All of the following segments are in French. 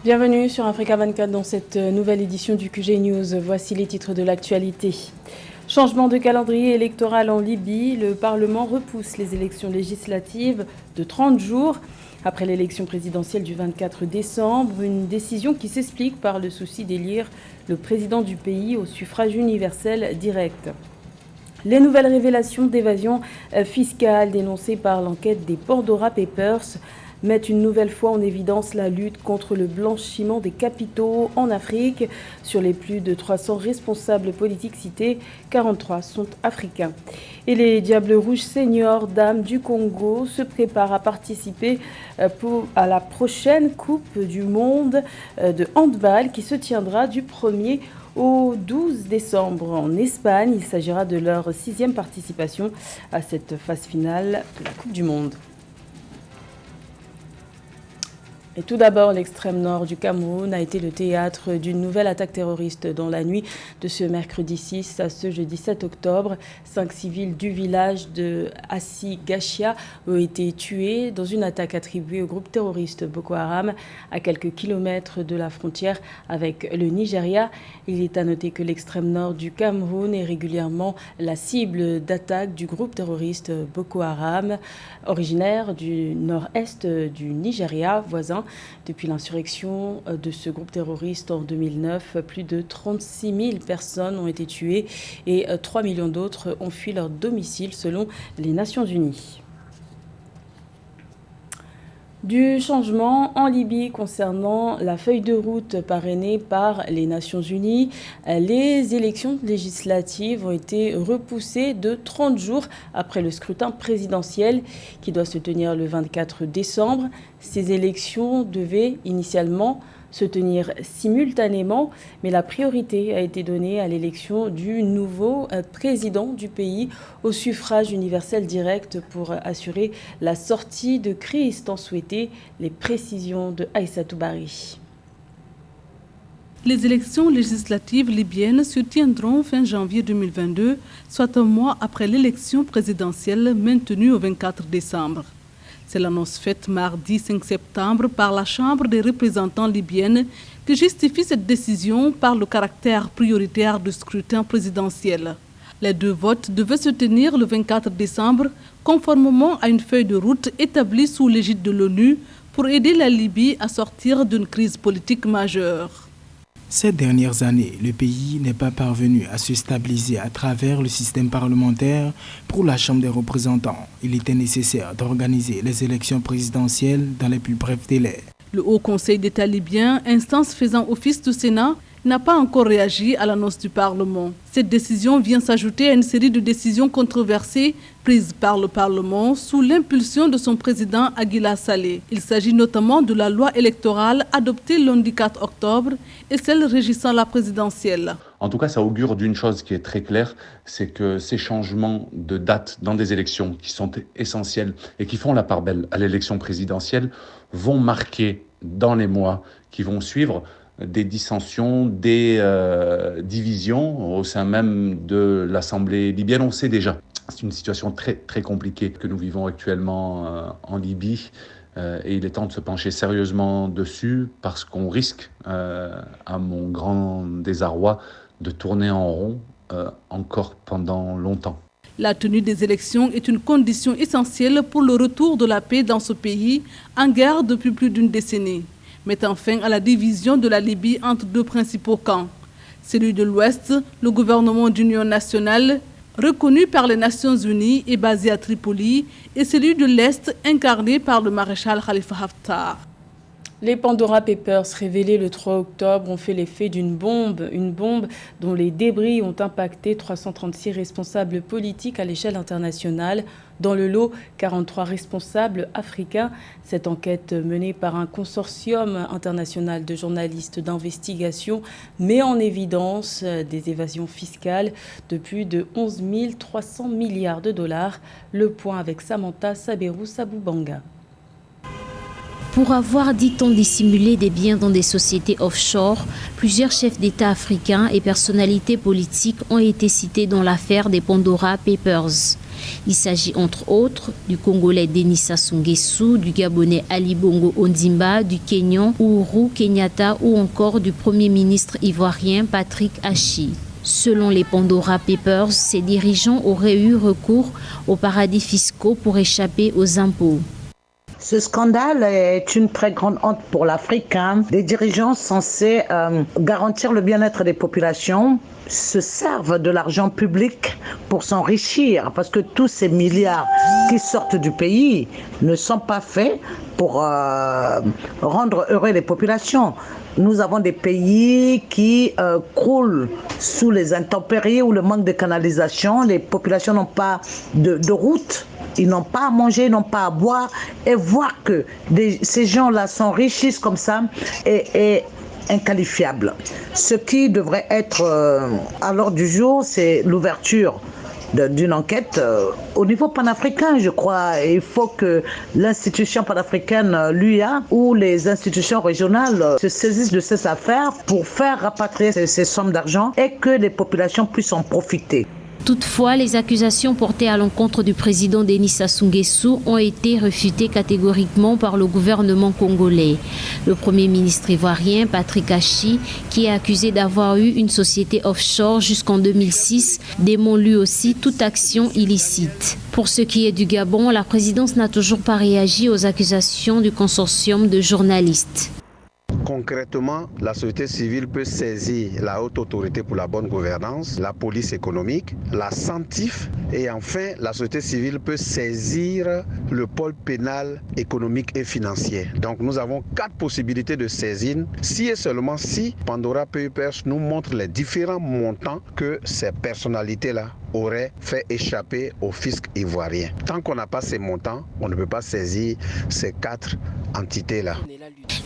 Bienvenue sur Africa 24 dans cette nouvelle édition du QG News. Voici les titres de l'actualité. Changement de calendrier électoral en Libye. Le Parlement repousse les élections législatives de 30 jours. Après l'élection présidentielle du 24 décembre, une décision qui s'explique par le souci d'élire le président du pays au suffrage universel direct. Les nouvelles révélations d'évasion fiscale dénoncées par l'enquête des Pandora Papers mettent une nouvelle fois en évidence la lutte contre le blanchiment des capitaux en Afrique. Sur les plus de 300 responsables politiques cités, 43 sont africains. Et les Diables Rouges seniors dames du Congo se préparent à participer à la prochaine Coupe du monde de handball qui se tiendra du 1er au 12 décembre en Espagne. Il s'agira de leur 6e participation à cette phase finale de la Coupe du monde. Et tout d'abord, l'extrême nord du Cameroun a été le théâtre d'une nouvelle attaque terroriste dans la nuit de ce mercredi 6 à ce jeudi 7 octobre. 5 civils du village de Assi-Gachia ont été tués dans une attaque attribuée au groupe terroriste Boko Haram à quelques kilomètres de la frontière avec le Nigeria. Il est à noter que l'extrême nord du Cameroun est régulièrement la cible d'attaques du groupe terroriste Boko Haram, originaire du nord-est du Nigeria voisin. Depuis l'insurrection de ce groupe terroriste en 2009, plus de 36 000 personnes ont été tuées et 3 millions d'autres ont fui leur domicile selon les Nations Unies. Du changement en Libye concernant la feuille de route parrainée par les Nations Unies. Les élections législatives ont été repoussées de 30 jours après le scrutin présidentiel qui doit se tenir le 24 décembre. Ces élections devaient initialement se tenir simultanément, mais la priorité a été donnée à l'élection du nouveau président du pays au suffrage universel direct pour assurer la sortie de crise tant souhaitée. Les précisions de Aïssatou Bari. Les élections législatives libyennes se tiendront fin janvier 2022, soit un mois après l'élection présidentielle maintenue au 24 décembre. C'est l'annonce faite mardi 5 septembre par la Chambre des représentants libyenne qui justifie cette décision par le caractère prioritaire du scrutin présidentiel. Les deux votes devaient se tenir le 24 décembre conformément à une feuille de route établie sous l'égide de l'ONU pour aider la Libye à sortir d'une crise politique majeure. Ces dernières années, le pays n'est pas parvenu à se stabiliser à travers le système parlementaire. Pour la Chambre des représentants, il était nécessaire d'organiser les élections présidentielles dans les plus brefs délais. Le Haut Conseil d'État libyen, instance faisant office de Sénat, n'a pas encore réagi à l'annonce du Parlement. Cette décision vient s'ajouter à une série de décisions controversées prises par le Parlement sous l'impulsion de son président Aguila Saleh. Il s'agit notamment de la loi électorale adoptée lundi 4 octobre et celle régissant la présidentielle. En tout cas, ça augure d'une chose qui est très claire, c'est que ces changements de date dans des élections qui sont essentielles et qui font la part belle à l'élection présidentielle vont marquer dans les mois qui vont suivre des dissensions, des divisions au sein même de l'Assemblée libyenne. On sait déjà, c'est une situation très, très compliquée que nous vivons actuellement en Libye et il est temps de se pencher sérieusement dessus parce qu'on risque, à mon grand désarroi, de tourner en rond encore pendant longtemps. La tenue des élections est une condition essentielle pour le retour de la paix dans ce pays, en guerre depuis plus d'une décennie, mettant fin à la division de la Libye entre deux principaux camps. Celui de l'Ouest, le gouvernement d'union nationale, reconnu par les Nations Unies et basé à Tripoli, et celui de l'Est, incarné par le maréchal Khalifa Haftar. Les Pandora Papers, révélés le 3 octobre, ont fait l'effet d'une bombe, une bombe dont les débris ont impacté 336 responsables politiques à l'échelle internationale. Dans le lot, 43 responsables africains. Cette enquête menée par un consortium international de journalistes d'investigation met en évidence des évasions fiscales de plus de 11 300 milliards de dollars. Le point avec Samantha Saberou Saboubanga. Pour avoir, dit-on, dissimulé des biens dans des sociétés offshore, plusieurs chefs d'État africains et personnalités politiques ont été cités dans l'affaire des Pandora Papers. Il s'agit entre autres du Congolais Denis Sassou Nguesso, du Gabonais Ali Bongo Ondimba, du Kenyan Uhuru Kenyatta ou encore du Premier ministre ivoirien Patrick Achi. Selon les Pandora Papers, ces dirigeants auraient eu recours aux paradis fiscaux pour échapper aux impôts. Ce scandale est une très grande honte pour l'Afrique. Des dirigeants censés garantir le bien-être des populations se servent de l'argent public pour s'enrichir, parce que tous ces milliards qui sortent du pays ne sont pas faits pour rendre heureux les populations. Nous avons des pays qui croulent sous les intempéries ou le manque de canalisation. Les populations n'ont pas de route. Ils n'ont pas à manger, ils n'ont pas à boire. Et voir que ces gens-là s'enrichissent comme ça est inqualifiable. Ce qui devrait être à l'ordre du jour, c'est l'ouverture d'une enquête au niveau panafricain, je crois. Il faut que l'institution panafricaine, l'UA, ou les institutions régionales se saisissent de ces affaires pour faire rapatrier ces sommes d'argent et que les populations puissent en profiter. Toutefois, les accusations portées à l'encontre du président Denis Sassou Nguesso ont été refutées catégoriquement par le gouvernement congolais. Le Premier ministre ivoirien, Patrick Achi, qui est accusé d'avoir eu une société offshore jusqu'en 2006, dément lui aussi toute action illicite. Pour ce qui est du Gabon, la présidence n'a toujours pas réagi aux accusations du consortium de journalistes. Concrètement, la société civile peut saisir la haute autorité pour la bonne gouvernance, la police économique, la CENTIF et enfin la société civile peut saisir le pôle pénal économique et financier. Donc nous avons 4 possibilités de saisine si et seulement si Pandora Papers nous montre les différents montants que ces personnalités-là auraient fait échapper au fisc ivoirien. Tant qu'on n'a pas ces montants, on ne peut pas saisir ces 4 entités-là.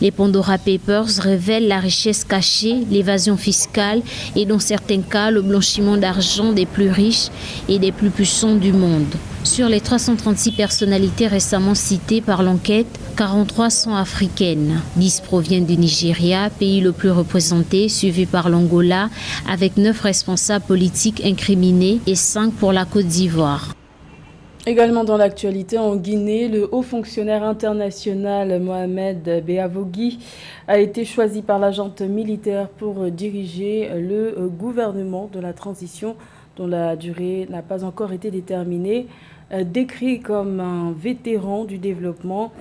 Les Pandora Papers révèlent la richesse cachée, l'évasion fiscale et dans certains cas le blanchiment d'argent des plus riches et des plus puissants du monde. Sur les 336 personnalités récemment citées par l'enquête, 43 sont africaines. 10 proviennent du Nigeria, pays le plus représenté, suivi par l'Angola, avec 9 responsables politiques incriminés et 5 pour la Côte d'Ivoire. Également dans l'actualité, en Guinée, le haut fonctionnaire international Mohamed Beavogui a été choisi par la junte militaire pour diriger le gouvernement de la transition dont la durée n'a pas encore été déterminée. Décrit comme un vétéran du développement,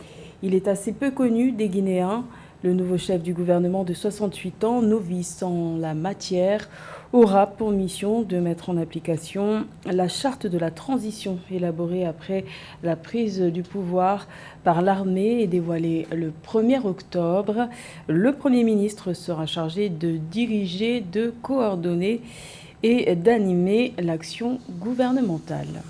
il est assez peu connu des Guinéens. Le nouveau chef du gouvernement de 68 ans, novice en la matière, aura pour mission de mettre en application la charte de la transition élaborée après la prise du pouvoir par l'armée et dévoilée le 1er octobre. Le Premier ministre sera chargé de diriger, de coordonner et d'animer l'action gouvernementale.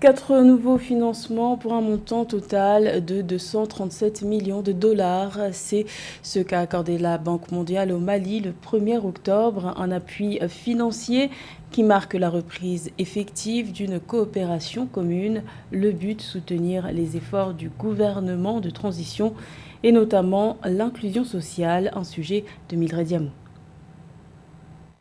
4 nouveaux financements pour un montant total de 237 millions de dollars. C'est ce qu'a accordé la Banque mondiale au Mali le 1er octobre, un appui financier qui marque la reprise effective d'une coopération commune. Le but, soutenir les efforts du gouvernement de transition et notamment l'inclusion sociale, un sujet de Mildred Diamou.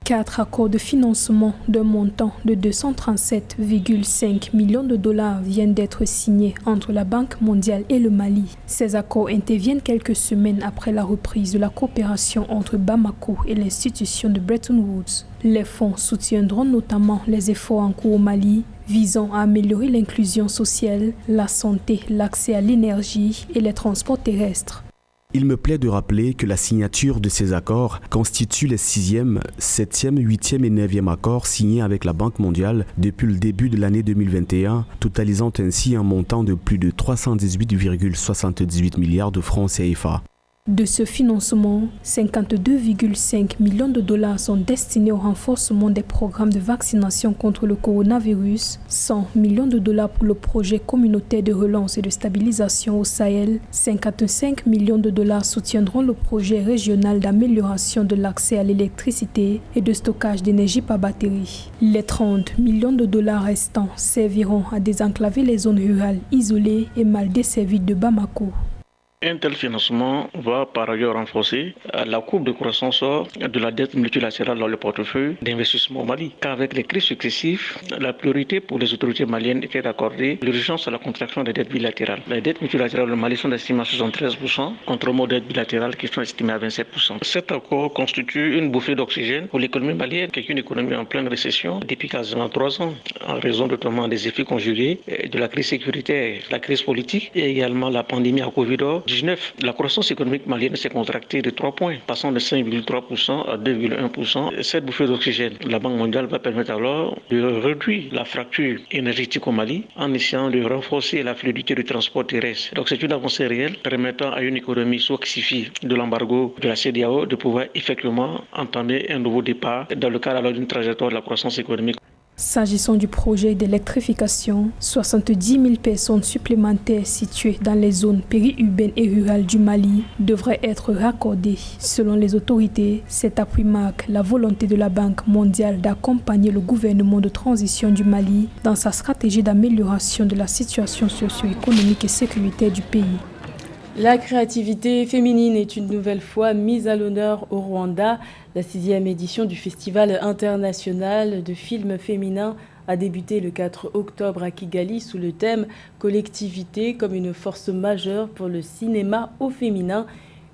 4 accords de financement d'un montant de 237,5 millions de dollars viennent d'être signés entre la Banque mondiale et le Mali. Ces accords interviennent quelques semaines après la reprise de la coopération entre Bamako et l'institution de Bretton Woods. Les fonds soutiendront notamment les efforts en cours au Mali visant à améliorer l'inclusion sociale, la santé, l'accès à l'énergie et les transports terrestres. Il me plaît de rappeler que la signature de ces accords constitue les 6e, 7e, 8e et 9e accords signés avec la Banque mondiale depuis le début de l'année 2021, totalisant ainsi un montant de plus de 318,78 milliards de francs CFA. De ce financement, 52,5 millions de dollars sont destinés au renforcement des programmes de vaccination contre le coronavirus, 100 millions de dollars pour le projet communautaire de relance et de stabilisation au Sahel, 55 millions de dollars soutiendront le projet régional d'amélioration de l'accès à l'électricité et de stockage d'énergie par batterie. Les 30 millions de dollars restants serviront à désenclaver les zones rurales isolées et mal desservies de Bamako. Un tel financement va par ailleurs renforcer la courbe de croissance de la dette multilatérale dans le portefeuille d'investissement au Mali. Car avec les crises successives, la priorité pour les autorités maliennes était d'accorder l'urgence à la contraction des dettes bilatérales. Les dettes multilatérales au Mali sont estimées à 73%, contrairement aux dettes bilatérales qui sont estimées à 27%. Cet accord constitue une bouffée d'oxygène pour l'économie malienne, qui est une économie en pleine récession depuis quasiment 3 ans, en raison notamment des effets conjugués de la crise sécuritaire, la crise politique et également la pandémie à Covid-19. La croissance économique malienne s'est contractée de 3 points, passant de 5,3% à 2,1%. Cette bouffée d'oxygène, la Banque mondiale va permettre alors de réduire la fracture énergétique au Mali en essayant de renforcer la fluidité du transport terrestre. Donc c'est une avancée réelle permettant à une économie sous-oxyfiée de l'embargo de la CEDEAO de pouvoir effectivement entamer un nouveau départ dans le cadre d'une trajectoire de la croissance économique. S'agissant du projet d'électrification, 70 000 personnes supplémentaires situées dans les zones périurbaines et rurales du Mali devraient être raccordées. Selon les autorités, cet appui marque la volonté de la Banque mondiale d'accompagner le gouvernement de transition du Mali dans sa stratégie d'amélioration de la situation socio-économique et sécuritaire du pays. La créativité féminine est une nouvelle fois mise à l'honneur au Rwanda. La 6e édition du Festival international de films féminins a débuté le 4 octobre à Kigali sous le thème « Collectivité comme une force majeure pour le cinéma au féminin ».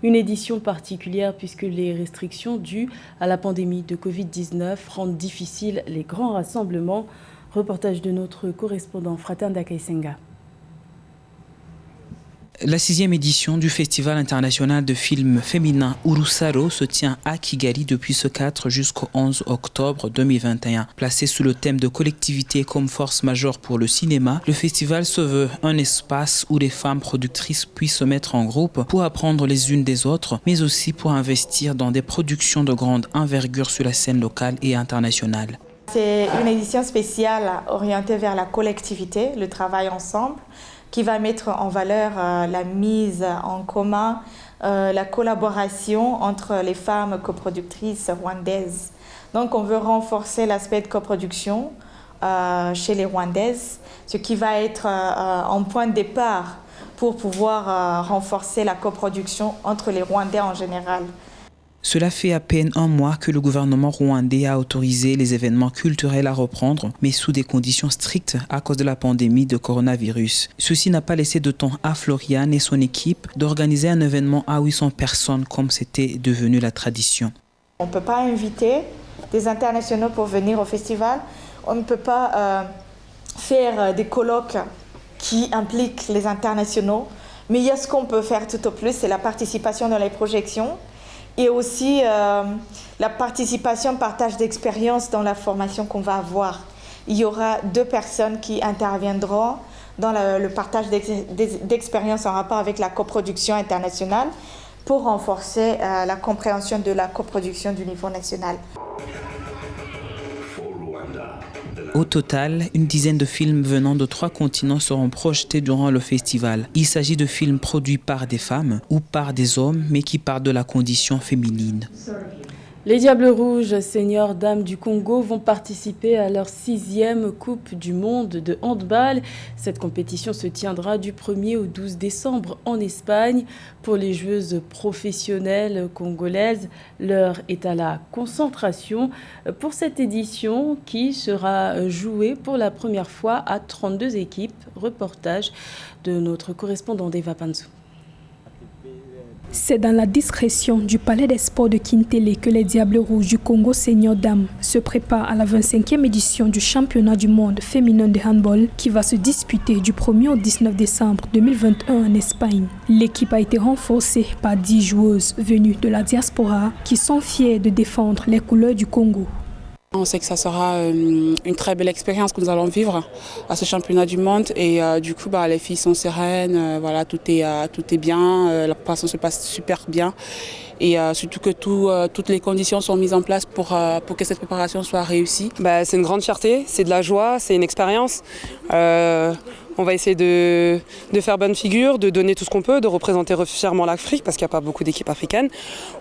Une édition particulière puisque les restrictions dues à la pandémie de Covid-19 rendent difficiles les grands rassemblements. Reportage de notre correspondant Fratin Dakaisenga. La 6e édition du Festival international de films féminins Urusaro se tient à Kigali depuis ce 4 jusqu'au 11 octobre 2021. Placé sous le thème de collectivité comme force majeure pour le cinéma, le festival se veut un espace où les femmes productrices puissent se mettre en groupe pour apprendre les unes des autres, mais aussi pour investir dans des productions de grande envergure sur la scène locale et internationale. C'est une édition spéciale orientée vers la collectivité, le travail ensemble, qui va mettre en valeur la mise en commun, la collaboration entre les femmes coproductrices rwandaises. Donc on veut renforcer l'aspect de coproduction chez les Rwandaises, ce qui va être un point de départ pour pouvoir renforcer la coproduction entre les Rwandais en général. Cela fait à peine un mois que le gouvernement rwandais a autorisé les événements culturels à reprendre, mais sous des conditions strictes à cause de la pandémie de coronavirus. Ceci n'a pas laissé de temps à Floriane et son équipe d'organiser un événement à 800 personnes comme c'était devenu la tradition. On ne peut pas inviter des internationaux pour venir au festival. On ne peut pas faire des colloques qui impliquent les internationaux. Mais il y a ce qu'on peut faire tout au plus, c'est la participation dans les projections. Et aussi la participation, partage d'expérience dans la formation qu'on va avoir. Il y aura 2 personnes qui interviendront dans le partage d'expérience en rapport avec la coproduction internationale pour renforcer la compréhension de la coproduction du niveau national. Au total, une dizaine de films venant de 3 continents seront projetés durant le festival. Il s'agit de films produits par des femmes ou par des hommes, mais qui parlent de la condition féminine. Les Diables Rouges, seniors dames du Congo, vont participer à leur 6e Coupe du Monde de handball. Cette compétition se tiendra du 1er au 12 décembre en Espagne. Pour les joueuses professionnelles congolaises, l'heure est à la concentration pour cette édition qui sera jouée pour la première fois à 32 équipes. Reportage de notre correspondant Deva Panzou. C'est dans la discrétion du Palais des Sports de Kintele que les Diables Rouges du Congo Senior Dames se préparent à la 25e édition du championnat du monde féminin de handball qui va se disputer du 1er au 19 décembre 2021 en Espagne. L'équipe a été renforcée par 10 joueuses venues de la diaspora qui sont fières de défendre les couleurs du Congo. On sait que ça sera une très belle expérience que nous allons vivre à ce championnat du monde et du coup les filles sont sereines, voilà, tout est bien, la préparation se passe super bien et surtout que toutes les conditions sont mises en place pour que cette préparation soit réussie. C'est une grande fierté, c'est de la joie, c'est une expérience. On va essayer de faire bonne figure, de donner tout ce qu'on peut, de représenter fièrement l'Afrique parce qu'il n'y a pas beaucoup d'équipes africaines.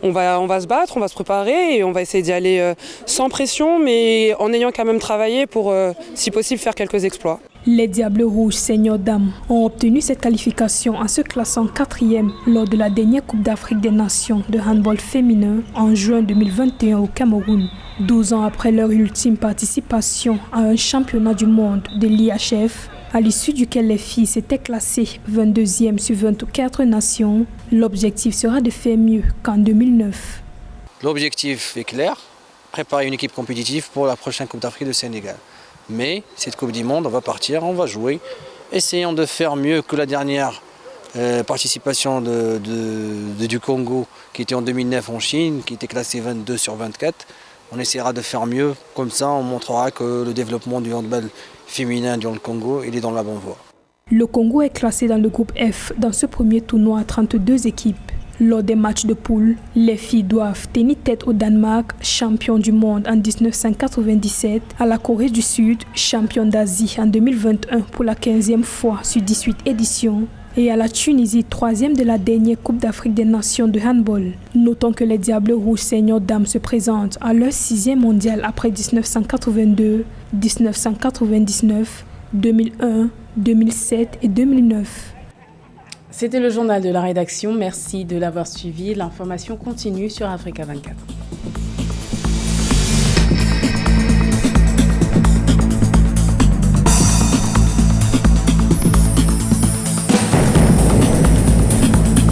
On va se battre, on va se préparer et on va essayer d'y aller sans pression mais en ayant quand même travaillé pour, si possible, faire quelques exploits. Les Diables Rouges Seniors Dames ont obtenu cette qualification en se classant 4e lors de la dernière Coupe d'Afrique des Nations de handball féminin en juin 2021 au Cameroun. 12 ans après leur ultime participation à un championnat du monde de l'IHF, à l'issue duquel les filles s'étaient classées 22e sur 24 nations, l'objectif sera de faire mieux qu'en 2009. L'objectif est clair, préparer une équipe compétitive pour la prochaine Coupe d'Afrique de Sénégal. Mais cette Coupe du Monde, on va partir, on va jouer. Essayons de faire mieux que la dernière participation du Congo qui était en 2009 en Chine, qui était classé 22 sur 24. On essaiera de faire mieux, comme ça on montrera que le développement du handball féminin dans le Congo, il est dans la bonne voie. Le Congo est classé dans le groupe F dans ce premier tournoi à 32 équipes. Lors des matchs de poule, les filles doivent tenir tête au Danemark, champion du monde en 1997, à la Corée du Sud, championne d'Asie en 2021 pour la 15e fois sur 18 éditions, et à la Tunisie, 3e de la dernière Coupe d'Afrique des Nations de handball. Notons que les Diables Rouges Seniors Dames se présentent à leur 6e mondial après 1982, 1999, 2001, 2007 et 2009. C'était le journal de la rédaction. Merci de l'avoir suivi. L'information continue sur Africa 24.